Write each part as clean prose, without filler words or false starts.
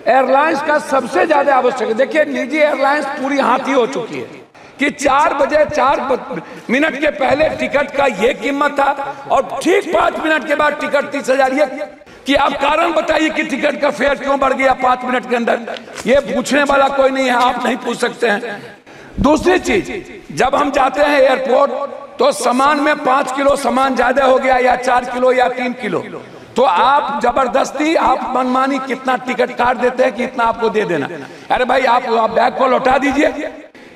Airlines का सबसे ज्यादा आवश्यक है। देखिए, निजी एयरलाइंस पूरी हाथी हो चुकी है कि 4 बजे 4 मिनट के पहले टिकट का ये कीमत था और ठीक 5 मिनट के बाद टिकट 30,000। ये कि आप कारण बताइए कि टिकट का फेयर क्यों बढ़ गया 5 मिनट के अंदर। ये पूछने वाला कोई नहीं है, आप नहीं पूछ सकते हैं। दूसरी चीज, जब हम जाते हैं एयरपोर्ट तो सामान में 5 किलो सामान ज्यादा हो गया या 4 किलो या 3 किलो, तो आप जबरदस्ती आप मनमानी कितना टिकट काट देते हैं कि इतना आपको दे देना। अरे भाई, आप बैग को लौटा दीजिए।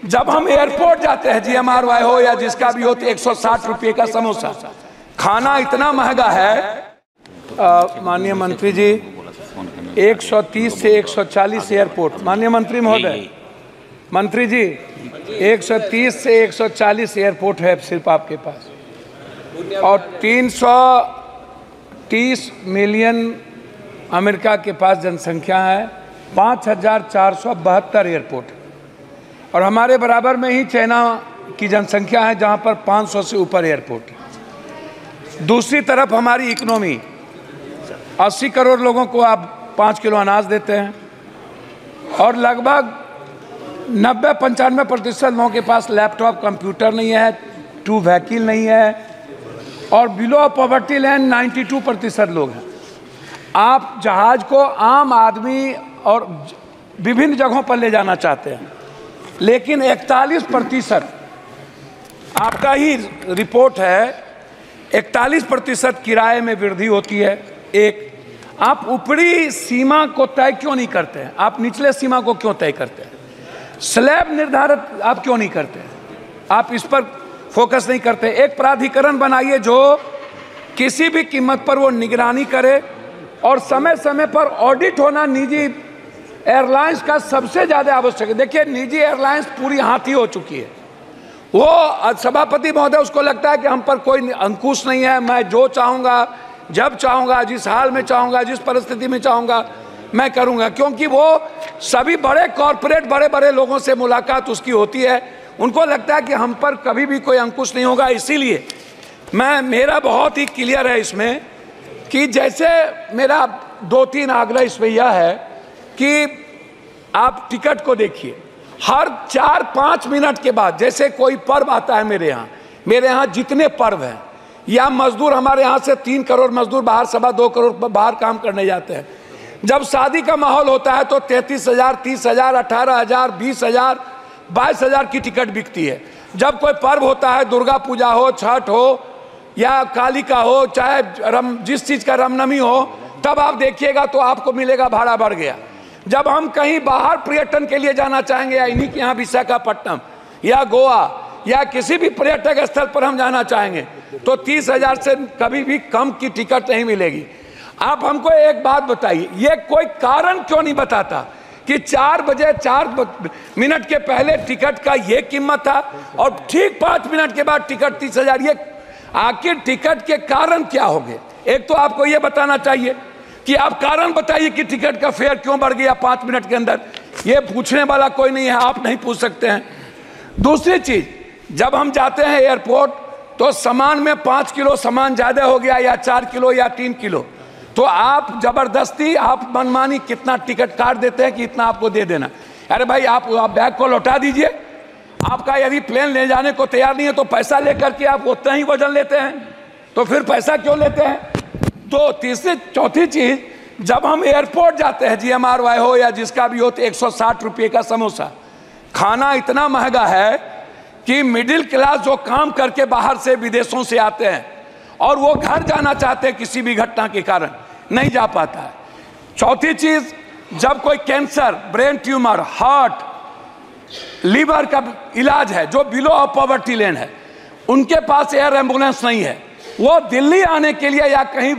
जब हम एयरपोर्ट जाते हैं, GMRY हो या जिसका भी हो, तो 160 रुपये का समोसा। खाना इतना महंगा है। माननीय मंत्री जी, 130 से 140 एयरपोर्ट, माननीय मंत्री महोदय, मंत्री जी 130 से 140 एयरपोर्ट है सिर्फ आपके पास, और 330 मिलियन अमेरिका के पास जनसंख्या है, 5,472 एयरपोर्ट, और हमारे बराबर में ही चाइना की जनसंख्या है जहां पर 500 से ऊपर एयरपोर्ट। दूसरी तरफ हमारी इकोनॉमी, 80 करोड़ लोगों को आप 5 किलो अनाज देते हैं, और लगभग 90-95% लोगों के पास लैपटॉप कंप्यूटर नहीं है, 2 व्हीकल नहीं है, और बिलो पॉवर्टी लाइन 92% लोग हैं। आप जहाज को आम आदमी और विभिन्न जगहों पर ले जाना चाहते हैं, लेकिन 41% आपका ही रिपोर्ट है, 41% किराए में वृद्धि होती है। एक, आप ऊपरी सीमा को तय क्यों नहीं करते हैं? आप निचले सीमा को क्यों तय करते हैं? स्लैब निर्धारित आप क्यों नहीं करते? आप इस पर फोकस नहीं करते। एक प्राधिकरण बनाइए जो किसी भी कीमत पर वो निगरानी करे, और समय समय पर ऑडिट होना निजी एयरलाइंस का सबसे ज्यादा आवश्यक है। देखिए, निजी एयरलाइंस पूरी हाथी हो चुकी है। वो सभापति महोदय, उसको लगता है कि हम पर कोई अंकुश नहीं है, मैं जो चाहूंगा, जब चाहूंगा, जिस हाल में चाहूंगा, जिस परिस्थिति में चाहूंगा मैं करूंगा, क्योंकि वो सभी बड़े कॉरपोरेट बड़े बड़े लोगों से मुलाकात उसकी होती है। उनको लगता है कि हम पर कभी भी कोई अंकुश नहीं होगा। इसीलिए मेरा बहुत ही क्लियर है इसमें कि जैसे मेरा 2-3 आग्रह इसमें यह है कि आप टिकट को देखिए, हर 4-5 मिनट के बाद, जैसे कोई पर्व आता है मेरे यहाँ जितने पर्व हैं, या मजदूर हमारे यहाँ से 3 करोड़ मजदूर बाहर, 2.25 करोड़ बाहर काम करने जाते हैं। जब शादी का माहौल होता है तो 33,000, 30,000, 18,000, 20,000, 22,000 की टिकट बिकती है। जब कोई पर्व होता है, दुर्गा पूजा हो, छठ हो या काली का हो, चाहे जिस चीज़ का रामनवमी हो, तब आप देखिएगा तो आपको मिलेगा भाड़ा बढ़ गया। जब हम कहीं बाहर पर्यटन के लिए जाना चाहेंगे, या इन्हीं के यहाँ विशाखापट्टनम या गोवा या किसी भी पर्यटक स्थल पर हम जाना चाहेंगे, तो 30,000 से कभी भी कम की टिकट नहीं मिलेगी। आप हमको एक बात बताइए, ये कोई कारण क्यों नहीं बताता कि 4 बजे 4 मिनट के पहले टिकट का ये कीमत था और ठीक 5 मिनट के बाद टिकट 30,000। ये आखिर टिकट के कारण क्या होंगे? एक तो आपको ये बताना चाहिए कि आप कारण बताइए कि टिकट का फेयर क्यों बढ़ गया 5 मिनट के अंदर। ये पूछने वाला कोई नहीं है, आप नहीं पूछ सकते हैं। दूसरी चीज, जब हम जाते हैं एयरपोर्ट तो सामान में 5 किलो सामान ज्यादा हो गया या 4 किलो या 3 किलो, तो आप जबरदस्ती आप मनमानी कितना टिकट काट देते हैं कि इतना आपको दे देना। अरे भाई, आप बैग को लौटा दीजिए। आपका यदि प्लेन ले जाने को तैयार नहीं है तो पैसा लेकर के आप उतना ही वजन लेते हैं, तो फिर पैसा क्यों लेते हैं? तो चौथी चीज, जब हम एयरपोर्ट जाते हैं, GMRY हो या जिसका भी हो, तो 160 रुपये का समोसा। खाना इतना महंगा है कि मिडिल क्लास जो काम करके बाहर से विदेशों से आते हैं और वो घर जाना चाहते हैं, किसी भी घटना के कारण नहीं जा पाता है। चौथी चीज, जब कोई cancer, brain tumour, heart, liver का इलाज है जो बिलो ऑफ पॉवर्टी लाइन है, उनके पास एयर एम्बुलेंस नहीं है। वो दिल्ली आने के लिए या कहीं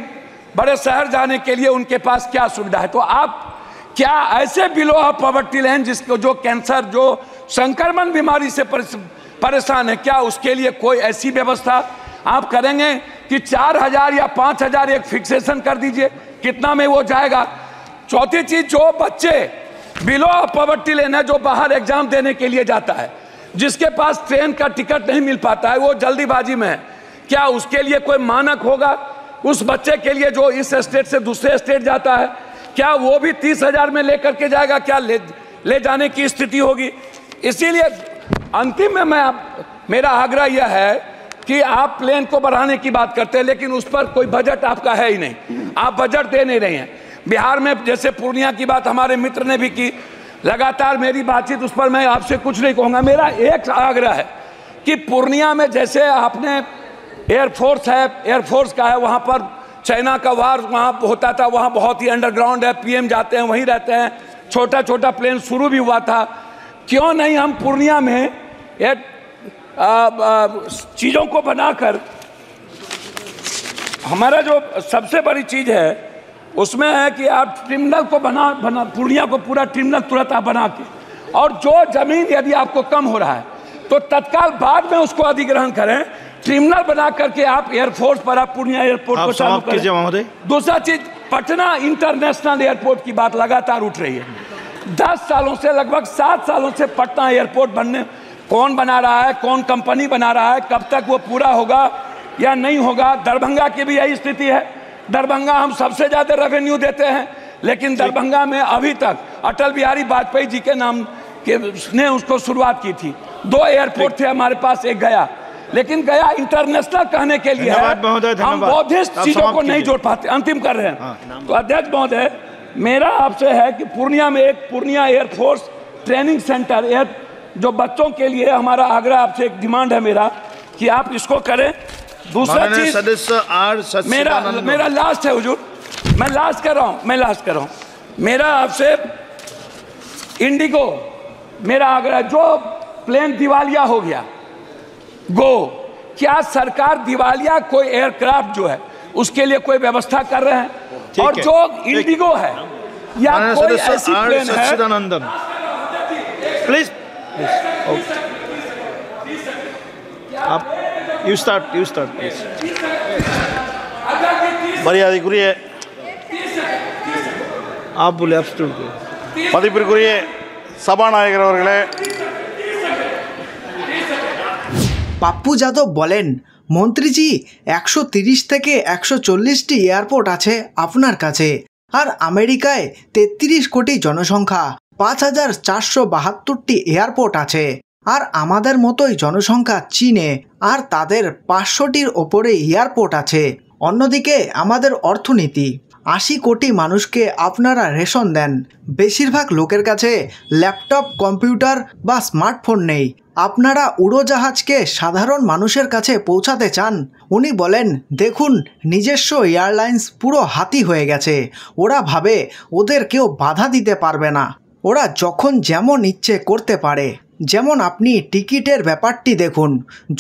बड़े शहर जाने के लिए उनके पास क्या सुविधा है? तो आप क्या ऐसे बिलो ऑफ पॉवर्टी लाइन जिसको जो कैंसर, जो संक्रमण बीमारी से परेशान है, क्या उसके लिए कोई ऐसी व्यवस्था आप करेंगे कि 4,000 या 5,000 एक फिक्सेशन कर दीजिए, कितना में वो जाएगा? चौथी चीज, जो बच्चे बिलो ऑफ पॉवर्टी लाइन है, जो बाहर एग्जाम देने के लिए जाता है, जिसके पास ट्रेन का टिकट नहीं मिल पाता है, वो जल्दीबाजी में है, क्या उसके लिए कोई मानक होगा? उस बच्चे के लिए जो इस स्टेट से दूसरे स्टेट जाता है, क्या वो भी 30,000 में लेकर के जाएगा? क्या ले जाने की स्थिति होगी? इसीलिए अंतिम में मेरा आग्रह यह है कि आप प्लेन को बढ़ाने की बात करते हैं, लेकिन उस पर कोई बजट आपका है ही नहीं। आप बजट दे नहीं रहे हैं। बिहार में जैसे पूर्णिया की बात हमारे मित्र ने भी की, लगातार मेरी बातचीत उस पर मैं आपसे कुछ नहीं कहूँगा। मेरा एक आग्रह है कि पूर्णिया में जैसे आपने एयरफोर्स है, एयरफोर्स का है, वहाँ पर चाइना का वार वहाँ होता था, वहाँ बहुत ही अंडरग्राउंड है, पीएम जाते हैं वहीं रहते हैं, छोटा छोटा प्लेन शुरू भी हुआ था। क्यों नहीं हम पूर्णिया में चीज़ों को बनाकर, हमारा जो सबसे बड़ी चीज़ है उसमें है कि आप टर्मिनल को बना पूर्णिया को पूरा टर्मिनल तुरंत आप बना के, और जो जमीन यदि आपको कम हो रहा है तो तत्काल बाद में उसको अधिग्रहण करें, टर्मिनल बना करके आप एयरफोर्स पर आप पूर्णिया एयरपोर्ट को चालू करें। दूसरा चीज, पटना इंटरनेशनल एयरपोर्ट की बात लगातार उठ रही है। 10 सालों से, लगभग 7 सालों से पटना एयरपोर्ट बनने, कौन बना रहा है, कौन कंपनी बना रहा है, कब तक वो पूरा होगा या नहीं होगा? दरभंगा की भी यही स्थिति है। दरभंगा हम सबसे ज्यादा रेवेन्यू देते हैं, लेकिन दरभंगा में अभी तक अटल बिहारी वाजपेयी जी के नाम के ने उसको शुरुआत की थी। 2 एयरपोर्ट थे हमारे पास, एक गया, लेकिन गया इंटरनेशनल कहने के लिए है, हम बौद्धिस्ट चीजों को नहीं जोड़ पाते। अंतिम कर रहे हैं। तो अध्यक्ष महोदय, मेरा आपसे है कि पूर्णिया में एक पूर्णिया एयरफोर्स ट्रेनिंग सेंटर, जो बच्चों के लिए, हमारा आग्रह आपसे, एक डिमांड है मेरा कि आप इसको करें। दूसरा चीज, मेरा लास्ट है हुजूर, मैं लास्ट कर रहा हूं। मेरा आपसे इंडिगो, मेरा आग्रह, जो प्लेन दिवालिया हो गया क्या सरकार दिवालिया कोई एयरक्राफ्ट जो है उसके लिए कोई व्यवस्था कर रहे हैं? और जो इंडिगो है या कोई ऐसी प्लेन है, प्लीज आप यू स्टार्ट प्लीज। மரியாதைக்குரிய आप बोले, आप மதிப்பிற்குரிய সভানায়கர் அவர்களே, পাপ্পু যাদব বলেন, মন্ত্রীজি 130 থেকে 140টি এয়ারপোর্ট আছে আপনার কাছে, আর আমেরিকায় 33 কোটি জনসংখ্যা, 5472টি এয়ারপোর্ট আছে, আর আমাদের মতোই জনসংখ্যা চীনে, আর তাদের 500টির ওপরে এয়ারপোর্ট আছে। অন্যদিকে আমাদের অর্থনীতি, 80 কোটি মানুষকে আপনারা রেশন দেন, বেশিরভাগ লোকের কাছে ল্যাপটপ, কম্পিউটার বা স্মার্টফোন নেই। আপনারা উড়োজাহাজকে সাধারণ মানুষের কাছে পৌঁছাতে চান। উনি বলেন, দেখুন নিজস্ব এয়ারলাইন্স পুরো হাতি হয়ে গেছে, ওরা ভাবে ওদের কেউ বাধা দিতে পারবে না, ওরা যখন যেমন ইচ্ছে করতে পারে। যেমন আপনি টিকিটের ব্যাপারটি দেখুন,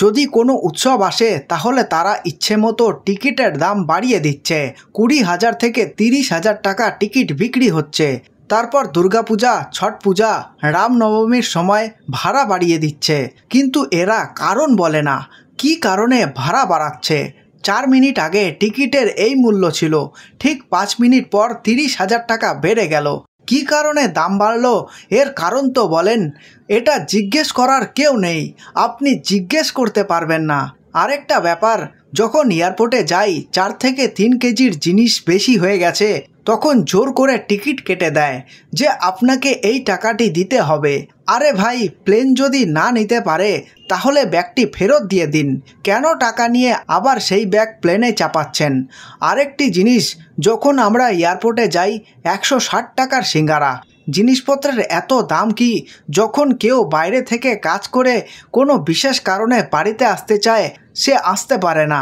যদি কোনো উৎসব আসে তাহলে তারা ইচ্ছে মতো টিকিটের দাম বাড়িয়ে দিচ্ছে, 20,000 থেকে 30,000 টাকা টিকিট বিক্রি হচ্ছে। তারপর দুর্গাপূজা, ছট পূজা, রামনবমীর সময় ভাড়া বাড়িয়ে দিচ্ছে, কিন্তু এরা কারণ বলে না কি কারণে ভাড়া বাড়াচ্ছে। 4 মিনিট আগে টিকিটের এই মূল্য ছিল, ঠিক 5 মিনিট পর 30,000 টাকা বেড়ে গেল। কি কারণে দাম বাড়লো এর কারণ তো বলেন। এটা জিজ্ঞেস করার কেউ নেই, আপনি জিজ্ঞেস করতে পারবেন না। আরেকটা ব্যাপার, যখন এয়ারপোর্টে যাই 4 থেকে 3 কেজির জিনিস বেশি হয়ে গেছে, তখন জোর করে টিকিট কেটে দেয় যে আপনাকে এই টাকাটি দিতে হবে। আরে ভাই, প্লেন যদি না নিতে পারে তাহলে ব্যাগটি ফেরত দিয়ে দিন, কেন টাকা নিয়ে আবার সেই ব্যাগ প্লেনে চাপাচ্ছেন? আরেকটি জিনিস, যখন আমরা এয়ারপোর্টে যাই 160 টাকার সিঙ্গারা, জিনিসপত্রের এত দাম কি? যখন কেউ বাইরে থেকে কাজ করে কোনো বিশেষ কারণে বাড়িতে আসতে চায়, সে আসতে পারে না।